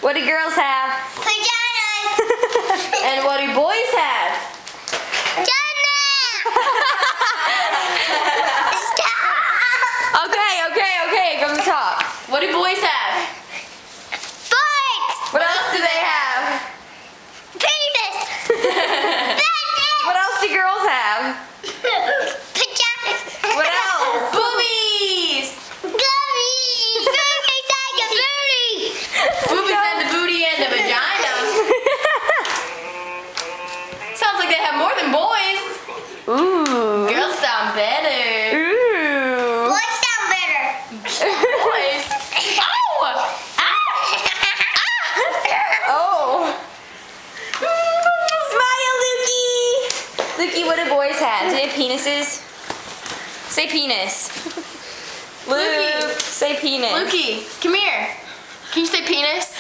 What do girls have? Pajamas. And what do boys have? Stop. Okay, come to talk. What do boys have? Farts. What else do they have? Penis. What else do girls have? Pajamas. What else? Boobies! Gummies. Boobies like a booty. Boobies and the booty and the vagina. Sounds like they have more than boys. Ooh. Girls sound better. Ooh. Boys sound better. Boys. Ow! Oh. Smile, Lukey. Lukey, what do boys have? Do they have penises? Say penis. Luke, say penis. Lukey, come here. Can you say penis?